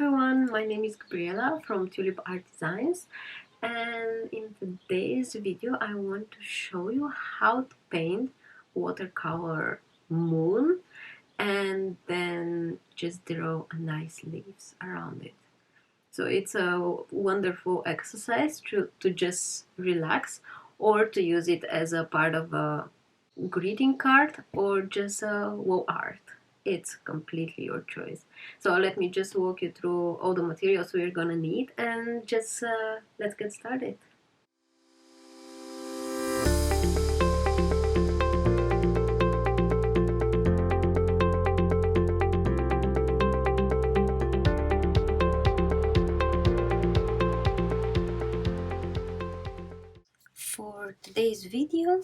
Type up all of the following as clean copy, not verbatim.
everyone, my name is Gabriela from Tulip Art Designs, and in today's video I want to show you how to paint watercolor moon and then just draw a nice leaves around it. So it's a wonderful exercise to just relax, or to use it as a part of a greeting card or just a wall art. It's completely your choice. So let me just walk you through all the materials we're gonna need, and just let's get started. For today's video,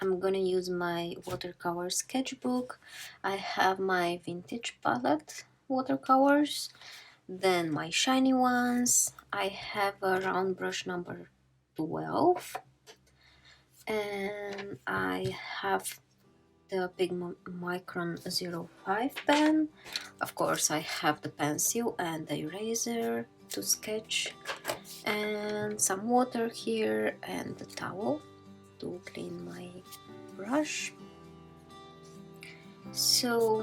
I'm gonna use my watercolor sketchbook. I have my vintage palette watercolors, then my shiny ones. I have a round brush number 12, and I have the Pigment Micron 05 pen. Of course, I have the pencil and the eraser to sketch, and some water here, and the towel to clean my brush. So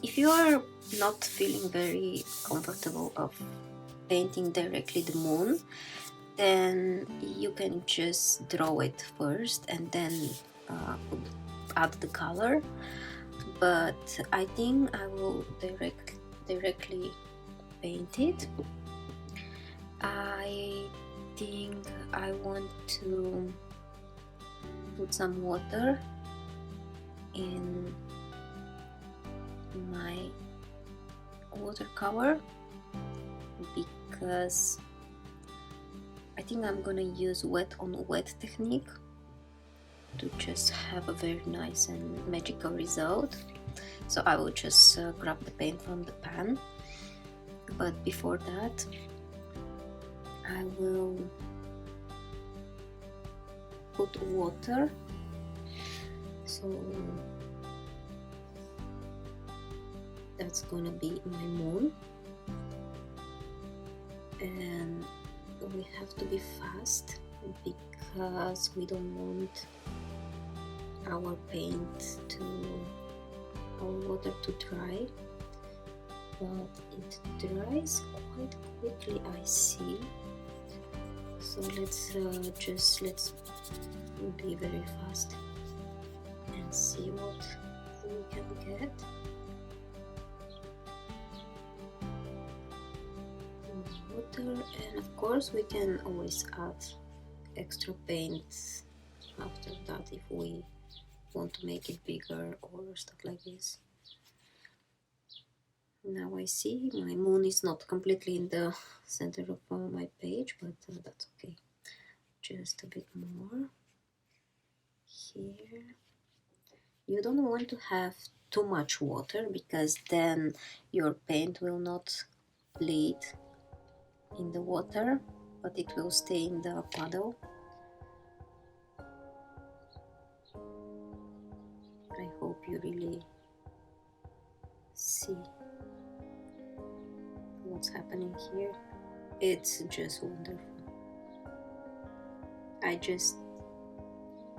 if you are not feeling very comfortable of painting directly the moon, then you can just draw it first and then add the color. But I think I will directly paint it. I think I want to put some water in my watercolor because I think I'm gonna use wet on wet technique to just have a very nice and magical result. So I will just grab the paint from the pan, but before that I will put water. So that's gonna be my moon, and we have to be fast because we don't want our water to dry, but it dries quite quickly, I see. So let's be very fast and see what we can get. Water, and of course we can always add extra paint after that if we want to make it bigger or stuff like this. Now I see my moon is not completely in the center of my page, but that's okay. Just a bit more here. You don't want to have too much water because then your paint will not bleed in the water, but it will stay in the puddle. I hope you really see what's happening here. It's just wonderful. I just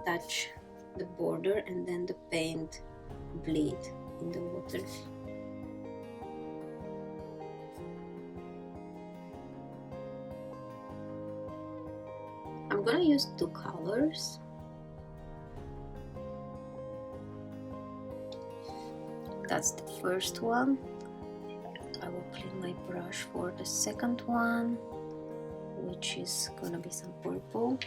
touch the border and then the paint bleed in the water. I'm gonna use two colors. That's the first one. I will clean my brush for the second one, which is gonna be some purple.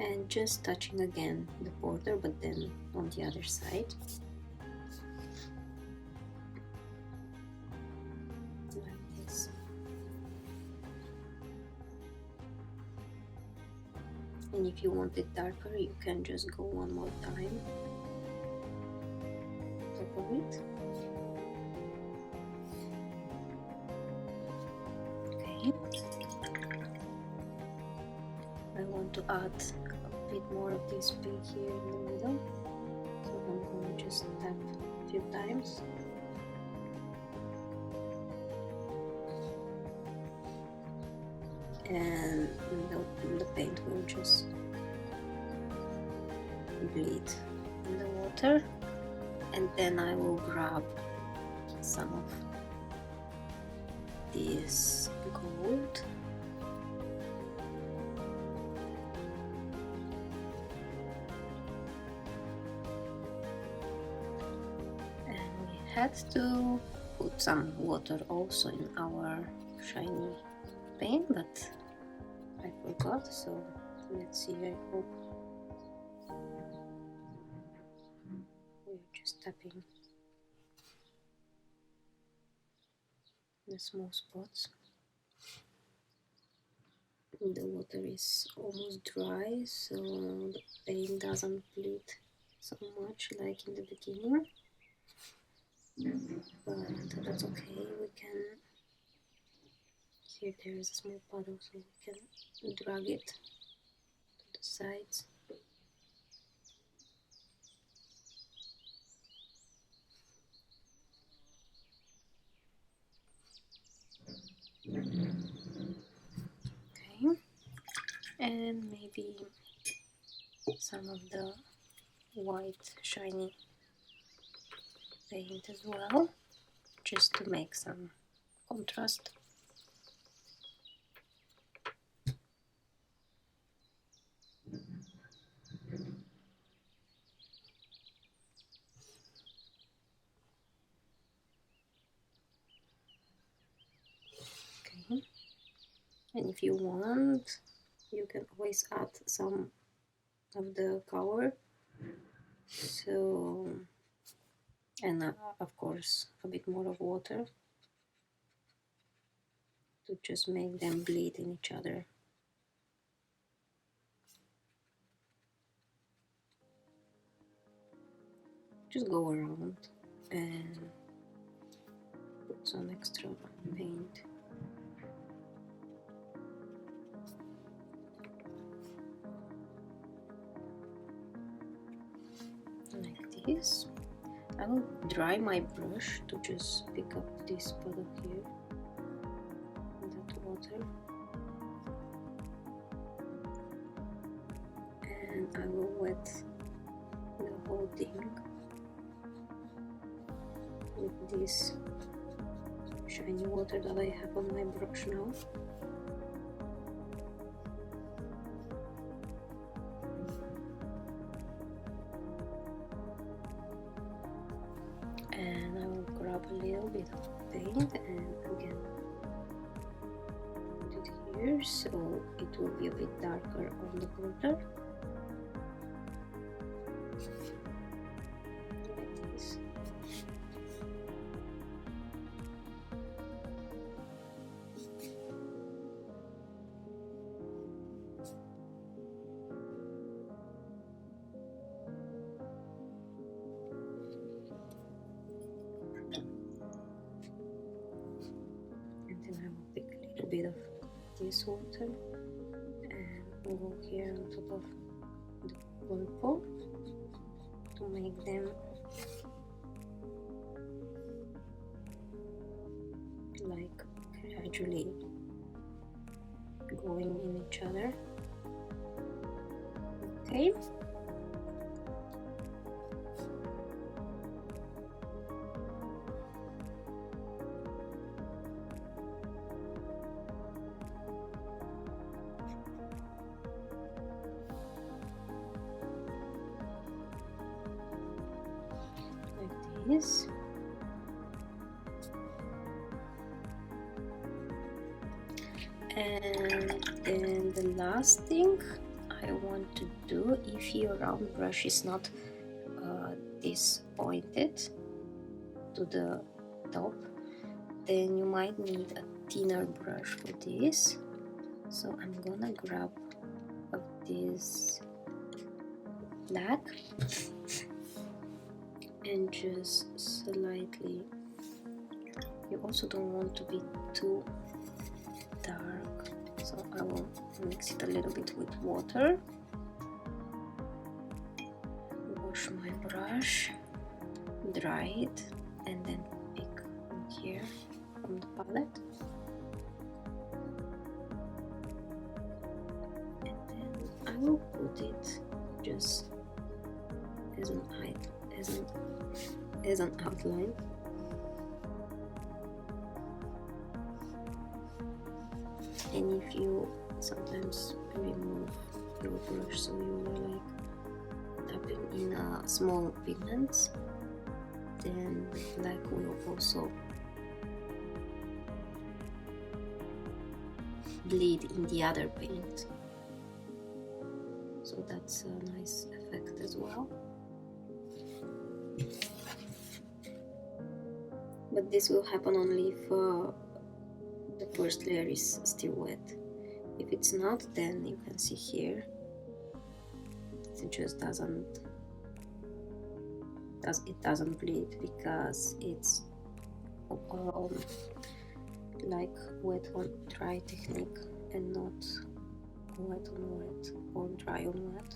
And just touching again the border, but then on the other side. Like this. And if you want it darker, you can just go one more time on top of it. Okay. I want to add a bit more of this pink here in the middle, so I'm going to just tap a few times. And the paint will just bleed in the water, and then I will grab some of this gold and we had to put some water also in our shiny paint, but I forgot, so let's see. I hope we're just tapping the small spots. The water is almost dry, so the paint doesn't bleed so much like in the beginning, but that's okay. We can, here there is a small puddle, so we can drag it to the sides. Okay, and maybe some of the white shiny paint as well, just to make some contrast. Okay, and if you want, you can always add some of the color, so, and of course a bit more of water to just make them bleed in each other. Just go around and put some extra paint. Like this. I will dry my brush to just pick up this puddle here, that water, and I will wet the whole thing with this shiny water that I have on my brush now. And I will grab a little bit of paint and again put it here, so it will be a bit darker on the border. Like this. And then I will pick a little bit of this water and go here on top of the purple to make them like gradually going in each other. Okay. Like this. And then the last thing I want to do, if your round brush is not this pointed to the top, then you might need a thinner brush for this. So I'm gonna grab this black and just slightly, you also don't want to be too dark, so I will mix it a little bit with water wash my brush, dry it, and then pick from here from the palette. And then I will put it just as an outline. And if you sometimes remove your brush so you are like tapping in small pigments, then like will also bleed in the other paint, so that's a nice effect as well. But this will happen only if the first layer is still wet. If it's not, then you can see here it just doesn't bleed, because it's like wet on dry technique and not wet on wet or dry on wet.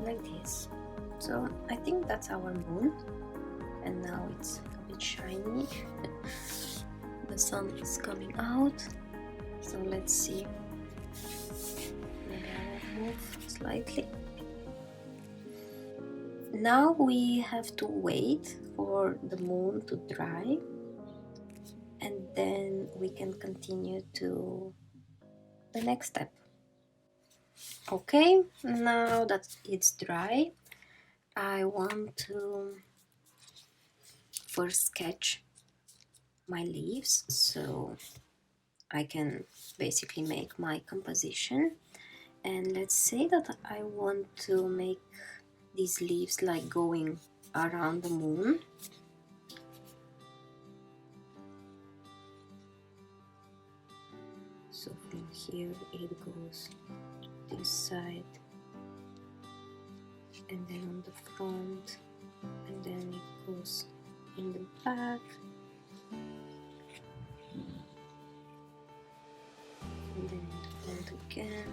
Like this. So I think that's our moon, and now it's a bit shiny. The sun is coming out, so let's see. Maybe I will move slightly. Now we have to wait for the moon to dry, and then we can continue to the next step. Okay, now that it's dry, I want to first sketch my leaves so I can basically make my composition. And let's say that I want to make these leaves like going around the moon. So from here it goes this side, and then on the front, and then it goes in the back, and then in the front again,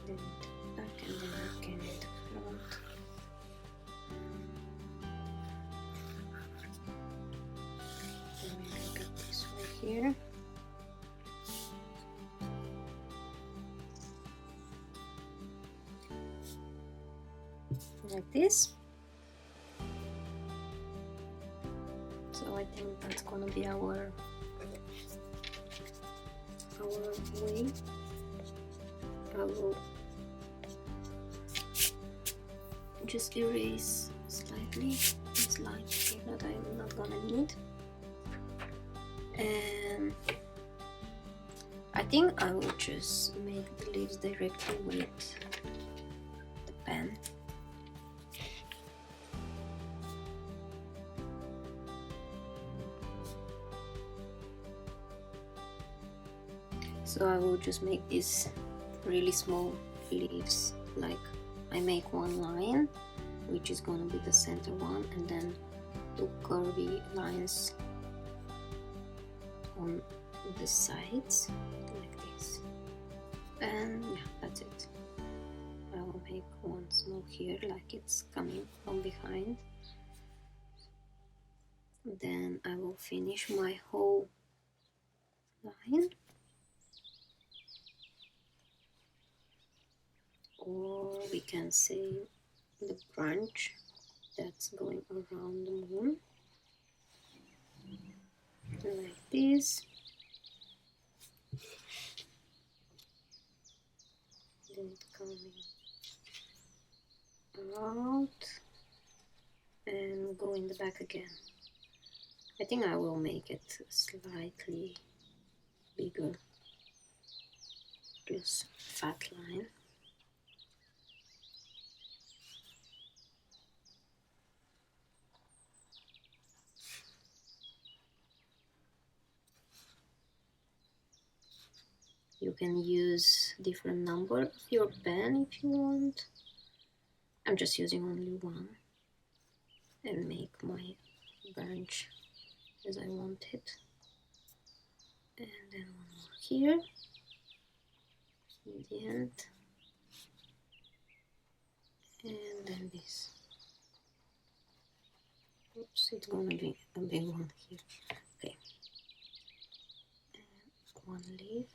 then in the back, and then again in the front. Then we make it this way here. Like this. So I think that's gonna be our way. I will just erase slightly this line here that I'm not gonna need, and I think I will just make the leaves directly with the pen. So I will just make these really small leaves, like I make one line which is gonna be the center one, and then two curvy lines on the sides like this, and yeah, that's it. I will make one small here like it's coming from behind, then I will finish my whole line, or we can say the branch that's going around the moon, like this. Then it coming out and go in the back again. I think I will make it slightly bigger, just fat line. You can use different number of your pen if you want. I'm just using only one and make my branch as I want it. And then one more here in the end. And then this. Oops, it's gonna be a big one here. Okay. And one leaf.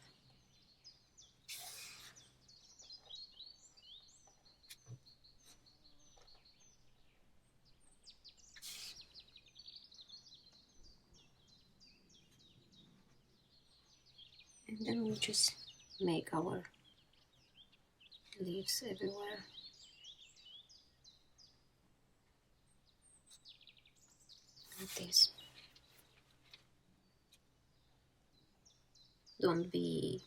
And then we just make our leaves everywhere. Like this. Don't be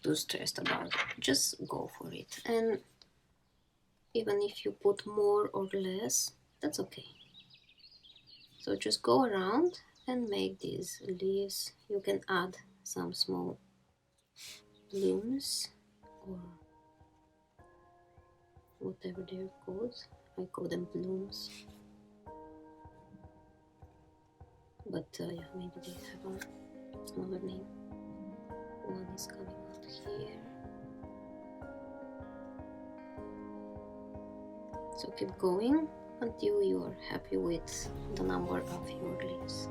too stressed about it. Just go for it. And even if you put more or less, that's okay. So just go around and make these leaves. You can add some small blooms or whatever they're called. I call them blooms. But yeah, maybe they have another name. One is coming out here. So keep going until you are happy with the number of your leaves.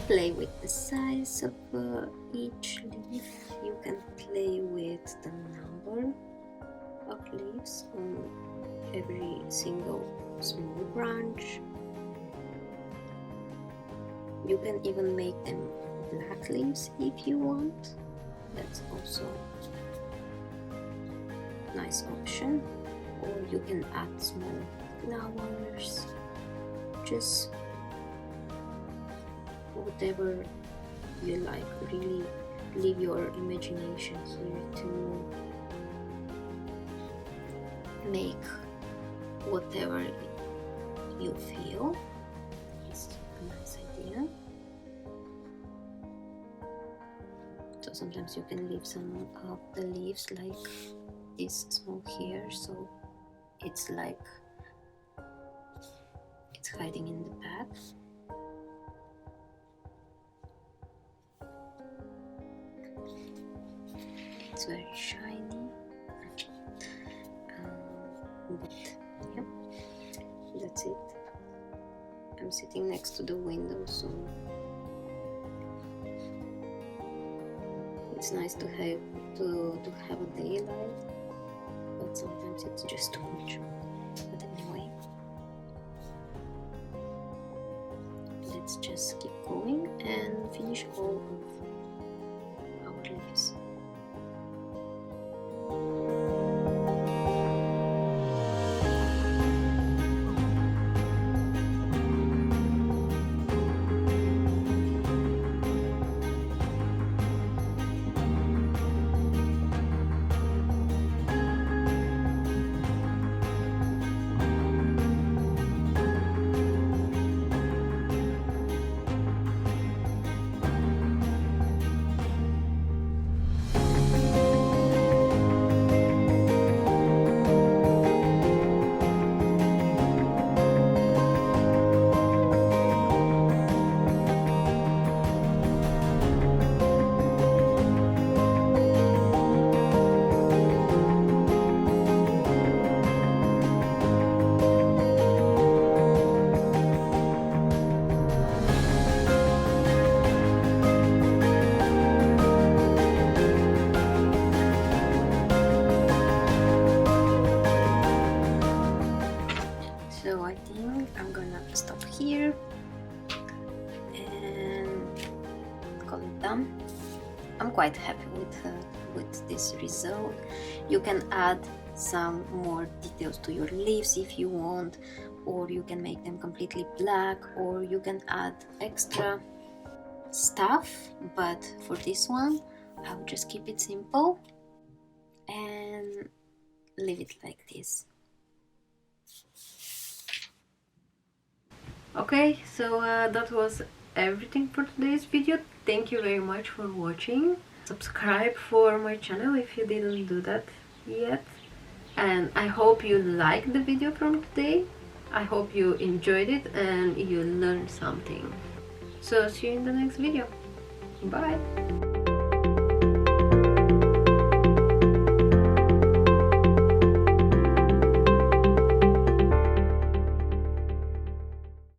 Play with the size of each leaf. You can play with the number of leaves on every single small branch. You can even make them black leaves if you want. That's also a nice option. Or you can add small flowers. Just whatever you like. Really leave your imagination here to make whatever you feel. It's a nice idea. So sometimes you can leave some of the leaves like this small here, so it's like it's hiding in the back. It's very shiny, but yeah, that's it. I'm sitting next to the window, so it's nice to have a daylight, but sometimes it's just too much. But anyway, let's just keep going and finish all of our leaves. quite happy with this result. You can add some more details to your leaves if you want, or you can make them completely black, or you can add extra stuff, but for this one I will just keep it simple and leave it like this. Okay, so that was everything for today's video. Thank you very much for watching. Subscribe for my channel if you didn't do that yet. And I hope you liked the video from today. I hope you enjoyed it and you learned something. So see you in the next video. Bye!